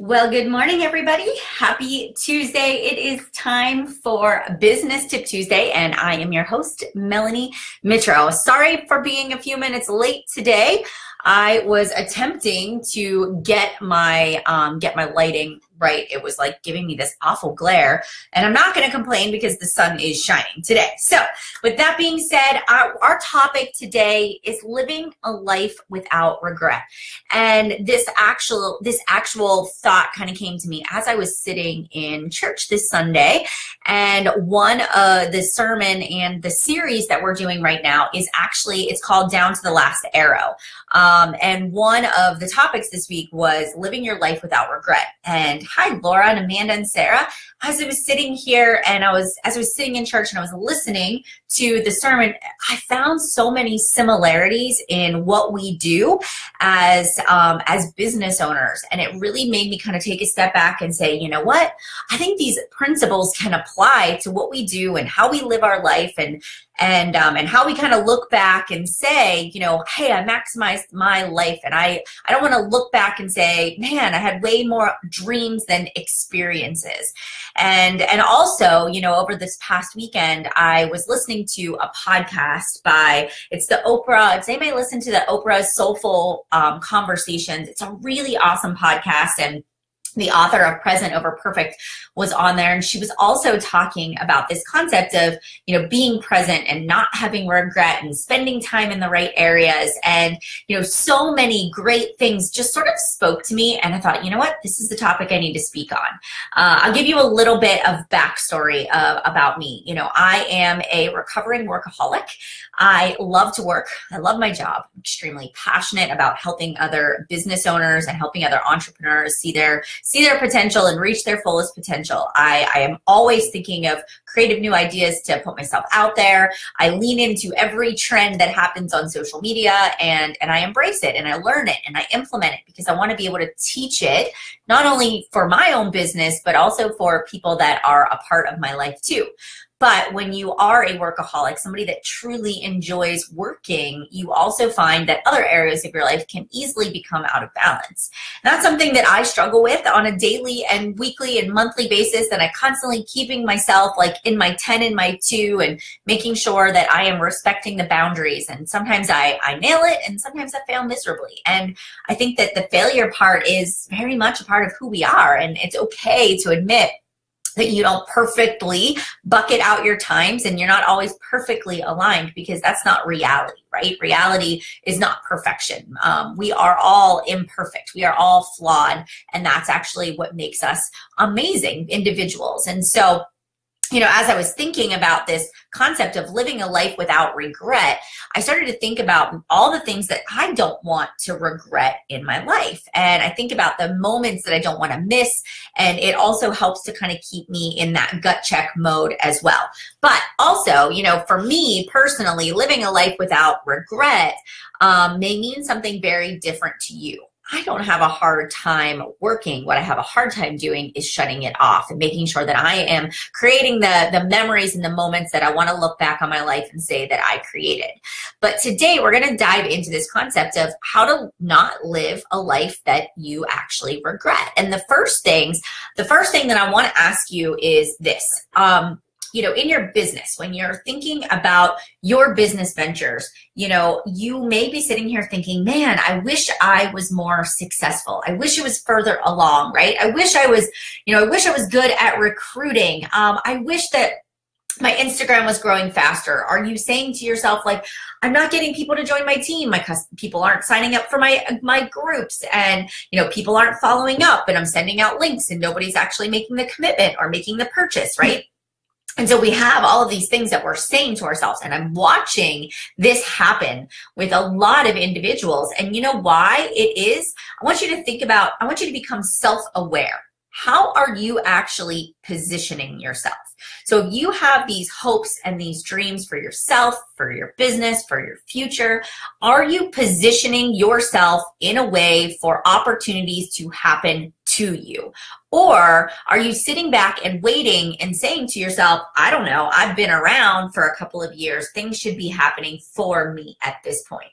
Well, good morning, everybody. Happy Tuesday. It is time for Business Tip Tuesday, and I am your host, Melanie Mitro. Sorry for being a few minutes late today. I was attempting to get my lighting right. It was like giving me this awful glare, and I'm not going to complain because the sun is shining today. So with that being said, our topic today is living a life without regret. And this actual thought kind of came to me as I was sitting in church this Sunday. And one of the sermon and the series that we're doing right now is it's called Down to the Last Arrow. And one of the topics this week was living your life without regret. And hi, Laura and Amanda and Sarah. As I was sitting here and as I was sitting in church and I was listening to the sermon, I found so many similarities in what we do as business owners. And it really made me kind of take a step back and say, you know what? I think these principles can apply to what we do and how we live our life and how we kind of look back and say, you know, hey, I maximized my life. And I don't want to look back and say, man, I had way more dreams than experiences. And also, you know, over this past weekend, I was listening to a podcast it's Oprah. Does anybody listen to the Oprah's Soulful Conversations? It's a really awesome podcast. And the author of Present Over Perfect was on there, and she was also talking about this concept of, you know, being present and not having regret and spending time in the right areas. And, you know, so many great things just sort of spoke to me. And I thought, you know what, this is the topic I need to speak on. I'll give you a little bit of backstory about me. You know, I am a recovering workaholic. I love to work. I love my job. I'm extremely passionate about helping other business owners and helping other entrepreneurs see their potential and reach their fullest potential. I am always thinking of creative new ideas to put myself out there. I lean into every trend that happens on social media and I embrace it and I learn it and I implement it because I want to be able to teach it not only for my own business, but also for people that are a part of my life too. But when you are a workaholic, somebody that truly enjoys working, you also find that other areas of your life can easily become out of balance. And that's something that I struggle with on a daily and weekly and monthly basis, and I constantly keeping myself like in my 10 and my 2 and making sure that I am respecting the boundaries. And sometimes I nail it and sometimes I fail miserably. And I think that the failure part is very much a part of who we are. And it's okay to admit that you don't perfectly bucket out your times and you're not always perfectly aligned, because that's not reality, right? Reality is not perfection. We are all imperfect. We are all flawed. And that's actually what makes us amazing individuals. And so, you know, as I was thinking about this concept of living a life without regret, I started to think about all the things that I don't want to regret in my life. And I think about the moments that I don't want to miss. And it also helps to kind of keep me in that gut check mode as well. But also, you know, for me personally, living a life without regret may mean something very different to you. I don't have a hard time working. What I have a hard time doing is shutting it off and making sure that I am creating the memories and the moments that I want to look back on my life and say that I created. But today we're going to dive into this concept of how to not live a life that you actually regret. And the first thing that I want to ask you is this. You know, in your business, when you're thinking about your business ventures, you know, you may be sitting here thinking, man, I wish I was more successful. I wish it was further along, right? I wish I was good at recruiting. I wish that my Instagram was growing faster. Are you saying to yourself, like, I'm not getting people to join my team. People aren't signing up for my groups, and, you know, people aren't following up, and I'm sending out links and nobody's actually making the commitment or making the purchase, right? And so we have all of these things that we're saying to ourselves, and I'm watching this happen with a lot of individuals. And you know why it is? I want you to become self-aware. How are you actually positioning yourself? So if you have these hopes and these dreams for yourself, for your business, for your future, are you positioning yourself in a way for opportunities to happen to you? Or are you sitting back and waiting and saying to yourself, I don't know, I've been around for a couple of years. Things should be happening for me at this point.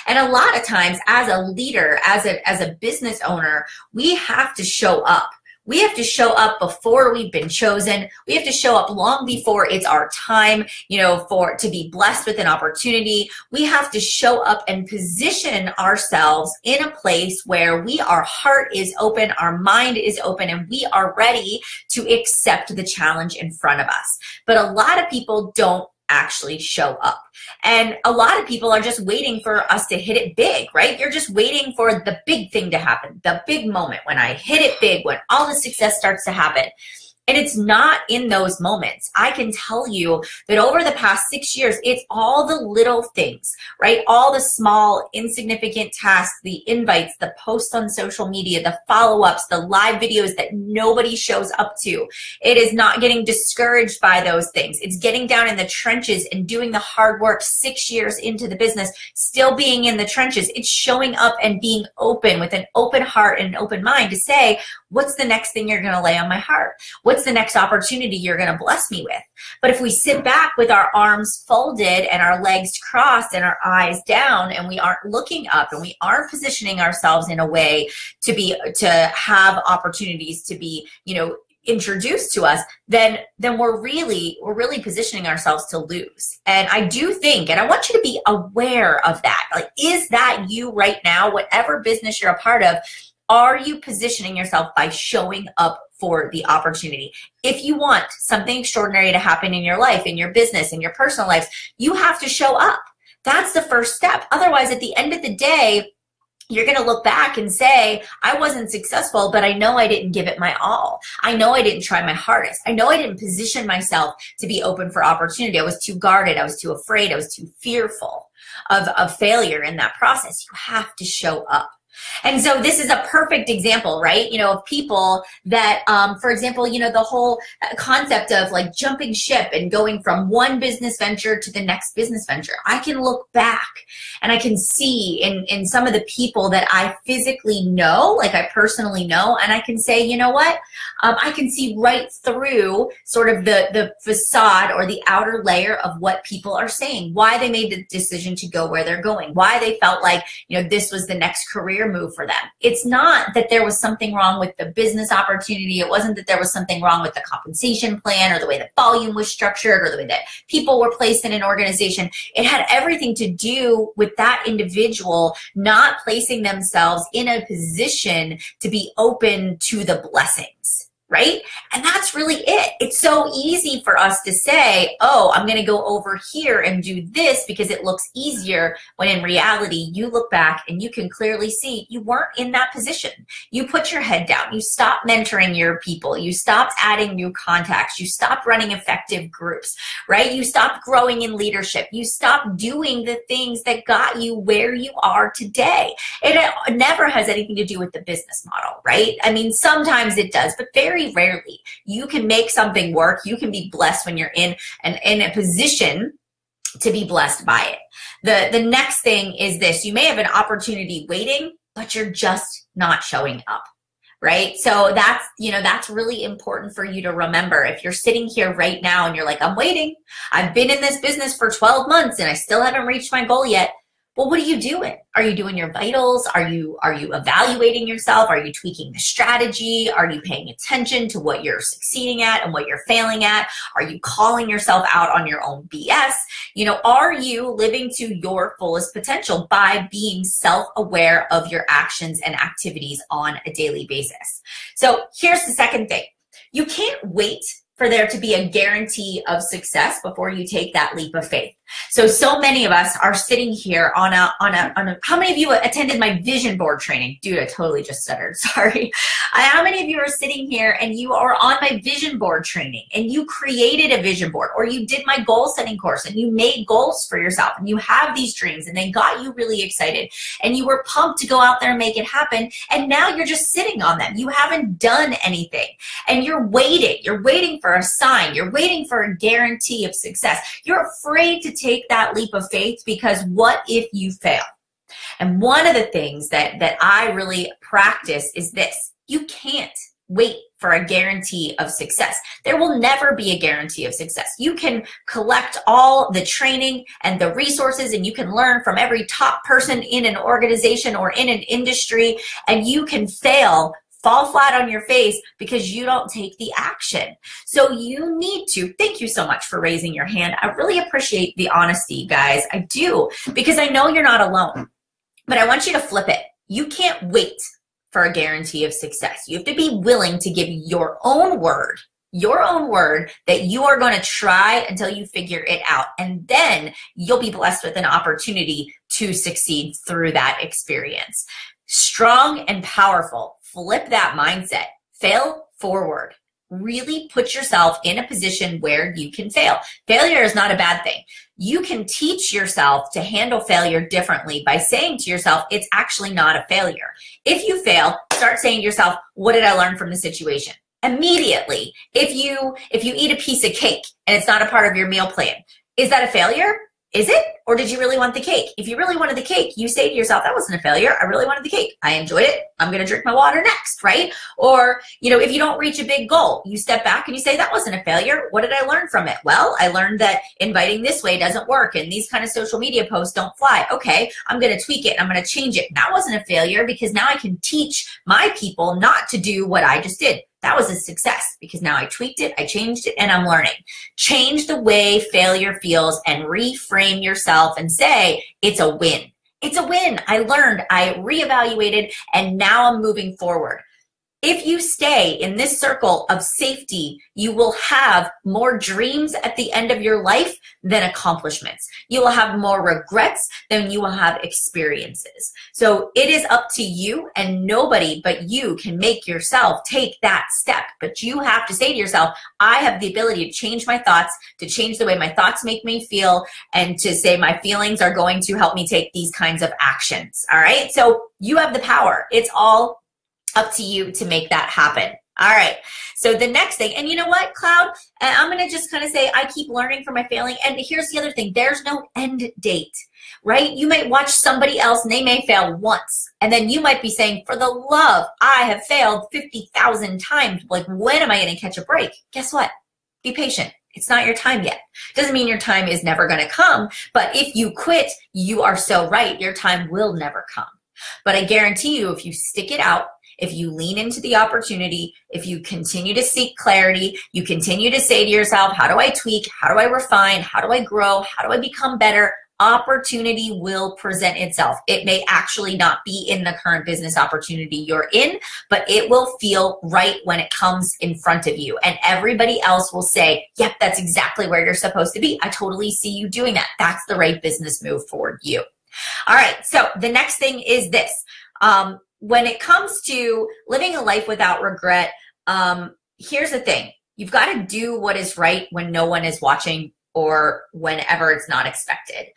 And a lot of times as a leader, as a business owner, we have to show up. We have to show up before we've been chosen. We have to show up long before it's our time, to be blessed with an opportunity. We have to show up and position ourselves in a place where our heart is open, our mind is open, and we are ready to accept the challenge in front of us. But a lot of people don't actually show up. And a lot of people are just waiting for us to hit it big, right? You're just waiting for the big thing to happen, the big moment when I hit it big, when all the success starts to happen. And it's not in those moments. I can tell you that over the past 6 years, it's all the little things, right? All the small, insignificant tasks, the invites, the posts on social media, the follow-ups, the live videos that nobody shows up to. It is not getting discouraged by those things. It's getting down in the trenches and doing the hard work 6 years into the business, still being in the trenches. It's showing up and being open with an open heart and an open mind to say, what's the next thing you're going to lay on my heart? What's the next opportunity you're going to bless me with? But if we sit back with our arms folded and our legs crossed and our eyes down, and we aren't looking up and we aren't positioning ourselves in a way to have opportunities to be, introduced to us, then we're really positioning ourselves to lose. And I do think, and I want you to be aware of that. Like, is that you right now? Whatever business you're a part of, are you positioning yourself by showing up for the opportunity? If you want something extraordinary to happen in your life, in your business, in your personal lives, you have to show up. That's the first step. Otherwise, at the end of the day, you're going to look back and say, I wasn't successful, but I know I didn't give it my all. I know I didn't try my hardest. I know I didn't position myself to be open for opportunity. I was too guarded. I was too afraid. I was too fearful of failure in that process. You have to show up. And so this is a perfect example, right? Of people that, for example, the whole concept of like jumping ship and going from one business venture to the next business venture. I can look back and I can see in some of the people that I physically know, like I personally know, and I can say, you know what? I can see right through sort of the facade or the outer layer of what people are saying, why they made the decision to go where they're going, why they felt like, this was the next career move for them. It's not that there was something wrong with the business opportunity. It wasn't that there was something wrong with the compensation plan or the way the volume was structured or the way that people were placed in an organization. It had everything to do with that individual not placing themselves in a position to be open to the blessings. Right? And that's really it. It's so easy for us to say, oh, I'm going to go over here and do this because it looks easier, when in reality, you look back and you can clearly see you weren't in that position. You put your head down. You stopped mentoring your people. You stopped adding new contacts. You stopped running effective groups, right? You stopped growing in leadership. You stopped doing the things that got you where you are today. It never has anything to do with the business model, right? I mean, sometimes it does, but very rarely. You can make something work. You can be blessed when you're in a position to be blessed by it. The next thing is this. You may have an opportunity waiting, but you're just not showing up. Right? So that's really important for you to remember. If you're sitting here right now and you're like, I'm waiting. I've been in this business for 12 months and I still haven't reached my goal yet. Well, what are you doing? Are you doing your vitals? Are you evaluating yourself? Are you tweaking the strategy? Are you paying attention to what you're succeeding at and what you're failing at? Are you calling yourself out on your own BS? Are you living to your fullest potential by being self-aware of your actions and activities on a daily basis? So here's the second thing. You can't wait for there to be a guarantee of success before you take that leap of faith. So many of us are sitting here on a, how many of you attended my vision board training? Dude, I totally just stuttered, sorry. How many of you are sitting here and you are on my vision board training and you created a vision board, or you did my goal setting course and you made goals for yourself and you have these dreams and they got you really excited and you were pumped to go out there and make it happen, and now you're just sitting on them. You haven't done anything and you're waiting for a sign. You're waiting for a guarantee of success. You're afraid to take that leap of faith because what if you fail? And one of the things that I really practice is this. You can't wait for a guarantee of success. There will never be a guarantee of success. You can collect all the training and the resources, and you can learn from every top person in an organization or in an industry, and you can fail, fall flat on your face because you don't take the action. So you need to, thank you so much for raising your hand. I really appreciate the honesty, guys. I do, because I know you're not alone, but I want you to flip it. You can't wait for a guarantee of success. You have to be willing to give your own word that you are going to try until you figure it out. And then you'll be blessed with an opportunity to succeed through that experience. Strong and powerful. Flip that mindset. Fail forward. Really put yourself in a position where you can fail. Failure is not a bad thing. You can teach yourself to handle failure differently by saying to yourself, it's actually not a failure. If you fail, start saying to yourself, what did I learn from the situation? Immediately, if you eat a piece of cake and it's not a part of your meal plan, is that a failure? Is it? Or did you really want the cake? If you really wanted the cake, you say to yourself, that wasn't a failure. I really wanted the cake. I enjoyed it. I'm going to drink my water next, right? Or, if you don't reach a big goal, you step back and you say, that wasn't a failure. What did I learn from it? Well, I learned that inviting this way doesn't work and these kind of social media posts don't fly. Okay, I'm going to tweak it. I'm going to change it. That wasn't a failure because now I can teach my people not to do what I just did. That was a success because now I tweaked it, I changed it, and I'm learning. Change the way failure feels and reframe yourself and say, it's a win. It's a win. I learned, I reevaluated, and now I'm moving forward. If you stay in this circle of safety, you will have more dreams at the end of your life than accomplishments. You will have more regrets than you will have experiences. So it is up to you, and nobody but you can make yourself take that step. But you have to say to yourself, I have the ability to change my thoughts, to change the way my thoughts make me feel, and to say my feelings are going to help me take these kinds of actions. All right. So you have the power. It's all up to you to make that happen. All right. So the next thing, and you know what, Cloud? I'm going to just kind of say, I keep learning from my failing. And here's the other thing. There's no end date, right? You might watch somebody else and they may fail once. And then you might be saying, for the love, I have failed 50,000 times. Like, when am I going to catch a break? Guess what? Be patient. It's not your time yet. Doesn't mean your time is never going to come. But if you quit, you are so right. Your time will never come. But I guarantee you, if you stick it out, if you lean into the opportunity, if you continue to seek clarity, you continue to say to yourself, how do I tweak? How do I refine? How do I grow? How do I become better? Opportunity will present itself. It may actually not be in the current business opportunity you're in, but it will feel right when it comes in front of you. And everybody else will say, yep, that's exactly where you're supposed to be. I totally see you doing that. That's the right business move for you. All right. So the next thing is this. When it comes to living a life without regret, here's the thing. You've got to do what is right when no one is watching or whenever it's not expected.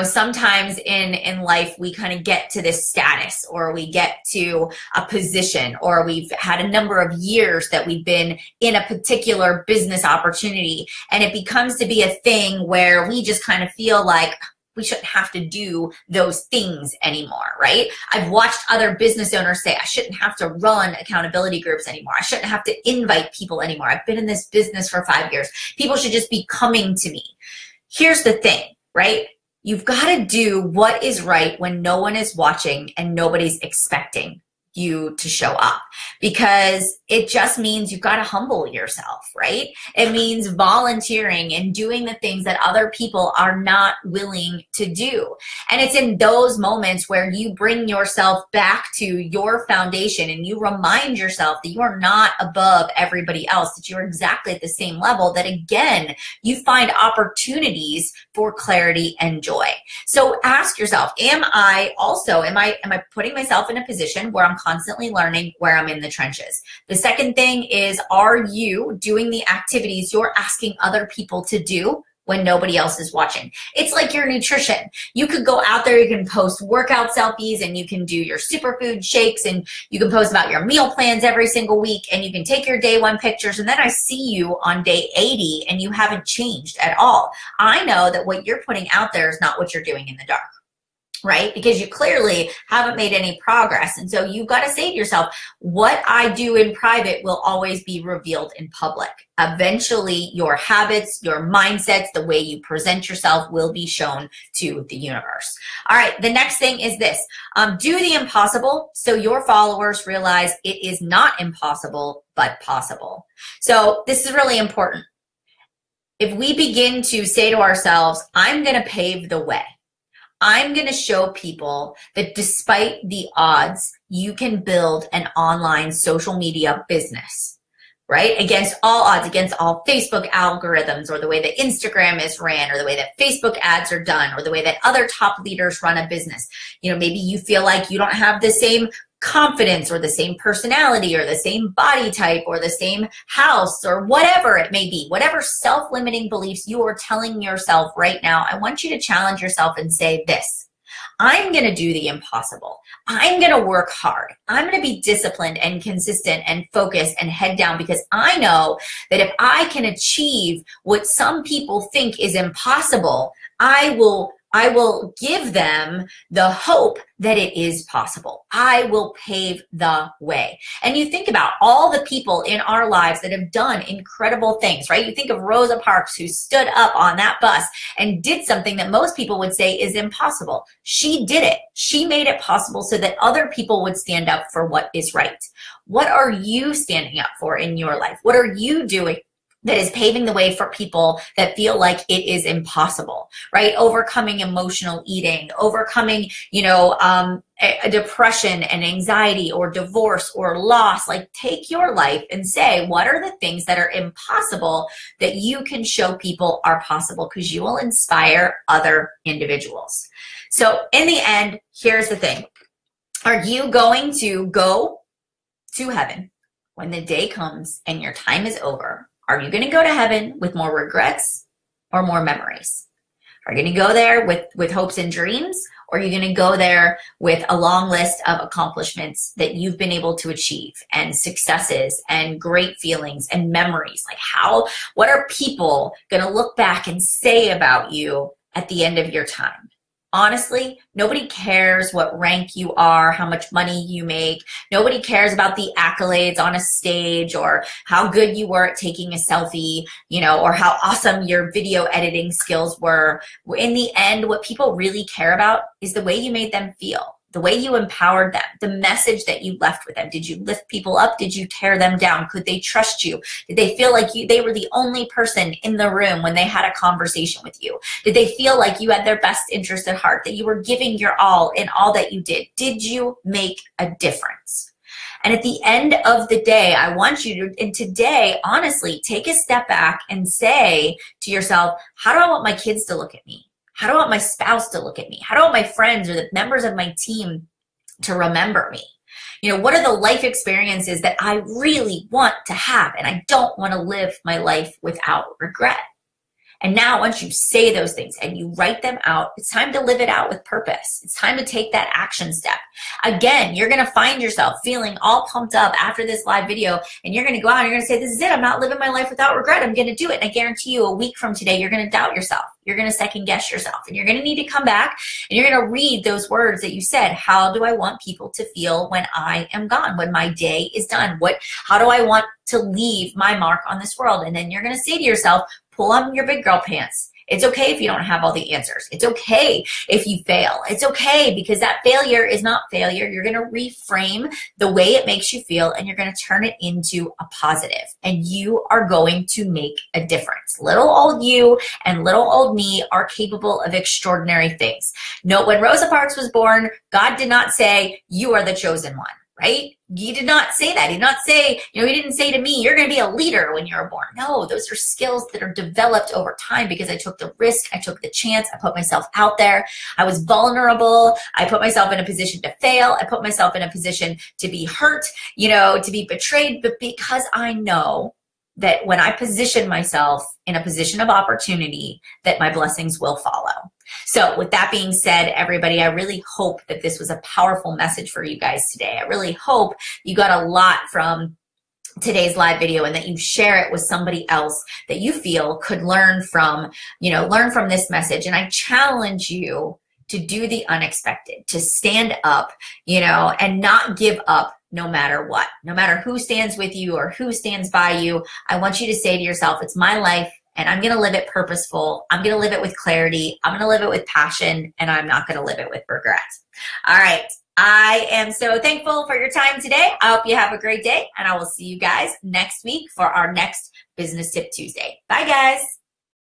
Sometimes in life, we kind of get to this status, or we get to a position, or we've had a number of years that we've been in a particular business opportunity, and it becomes to be a thing where we just kind of feel like we shouldn't have to do those things anymore, right? I've watched other business owners say, I shouldn't have to run accountability groups anymore. I shouldn't have to invite people anymore. I've been in this business for 5 years. People should just be coming to me. Here's the thing, right? You've got to do what is right when no one is watching and nobody's expecting you to show up, because it just means you've got to humble yourself, right? It means volunteering and doing the things that other people are not willing to do. And it's in those moments where you bring yourself back to your foundation and you remind yourself that you are not above everybody else, that you're exactly at the same level, that again, you find opportunities for clarity and joy. So ask yourself, am I putting myself in a position where I'm constantly learning, where I'm in the trenches? The second thing is, are you doing the activities you're asking other people to do when nobody else is watching? It's like your nutrition. You could go out there, you can post workout selfies, and you can do your superfood shakes, and you can post about your meal plans every single week, and you can take your day 1 pictures, and then I see you on day 80 and you haven't changed at all. I know that what you're putting out there is not what you're doing in the dark. right? Because you clearly haven't made any progress. And so you've got to say to yourself, what I do in private will always be revealed in public. Eventually, your habits, your mindsets, the way you present yourself will be shown to the universe. All right, the next thing is this. Do the impossible so your followers realize it is not impossible, but possible. So this is really important. If we begin to say to ourselves, I'm going to pave the way, I'm going to show people that despite the odds, you can build an online social media business, right? Against all odds, against all Facebook algorithms, or the way that Instagram is ran, or the way that Facebook ads are done, or the way that other top leaders run a business. You know, maybe you feel like you don't have the same confidence or the same personality or the same body type or the same house or whatever it may be, whatever self-limiting beliefs you are telling yourself right now. I want you to challenge yourself and say this: I'm going to do the impossible. I'm going to work hard. I'm going to be disciplined and consistent and focused and head down, because I know that if I can achieve what some people think is impossible, I will give them the hope that it is possible. I will pave the way. And you think about all the people in our lives that have done incredible things, right? You think of Rosa Parks, who stood up on that bus and did something that most people would say is impossible. She did it. She made it possible so that other people would stand up for what is right. What are you standing up for in your life? What are you doing that is paving the way for people that feel like it is impossible, right? Overcoming emotional eating, overcoming, a depression and anxiety or divorce or loss. Like, take your life and say, what are the things that are impossible that you can show people are possible? Because you will inspire other individuals. So in the end, here's the thing. Are you going to go to heaven when the day comes and your time is over? Are you going to go to heaven with more regrets or more memories? Are you going to go there with hopes and dreams? Or are you going to go there with a long list of accomplishments that you've been able to achieve, and successes and great feelings and memories? Like, what are people going to look back and say about you at the end of your time? Honestly, nobody cares what rank you are, how much money you make. Nobody cares about the accolades on a stage, or how good you were at taking a selfie, or how awesome your video editing skills were. In the end, what people really care about is the way you made them feel, the way you empowered them, the message that you left with them. Did you lift people up? Did you tear them down? Could they trust you? Did they feel like they were the only person in the room when they had a conversation with you? Did they feel like you had their best interest at heart, that you were giving your all in all that you did? Did you make a difference? And at the end of the day, I want you to, and today, honestly, take a step back and say to yourself, how do I want my kids to look at me? How do I want my spouse to look at me? How do I want my friends or the members of my team to remember me? What are the life experiences that I really want to have, and I don't want to live my life without regret? And now, once you say those things and you write them out, it's time to live it out with purpose. It's time to take that action step. Again, you're going to find yourself feeling all pumped up after this live video, and you're going to go out and you're going to say, this is it. I'm not living my life without regret. I'm going to do it. And I guarantee you, a week from today, you're going to doubt yourself. You're going to second guess yourself, and you're going to need to come back and you're going to read those words that you said. How do I want people to feel when I am gone, when my day is done? How do I want to leave my mark on this world? And then you're going to say to yourself, pull on your big girl pants. It's okay if you don't have all the answers. It's okay if you fail. It's okay, because that failure is not failure. You're going to reframe the way it makes you feel, and you're going to turn it into a positive, and you are going to make a difference. Little old you and little old me are capable of extraordinary things. No, when Rosa Parks was born, God did not say, you are the chosen one. Right? He did not say that. He did not say, he didn't say to me, you're going to be a leader when you're born. No, those are skills that are developed over time, because I took the risk. I took the chance. I put myself out there. I was vulnerable. I put myself in a position to fail. I put myself in a position to be hurt, to be betrayed. But because I know that when I position myself in a position of opportunity, that my blessings will follow. So with that being said, everybody, I really hope that this was a powerful message for you guys today. I really hope you got a lot from today's live video, and that you share it with somebody else that you feel could learn from this message. And I challenge you to do the unexpected, to stand up, you know, and not give up no matter what. No matter who stands with you or who stands by you, I want you to say to yourself, it's my life and I'm going to live it purposeful. I'm going to live it with clarity. I'm going to live it with passion, and I'm not going to live it with regret. All right. I am so thankful for your time today. I hope you have a great day, and I will see you guys next week for our next Business Tip Tuesday. Bye, guys.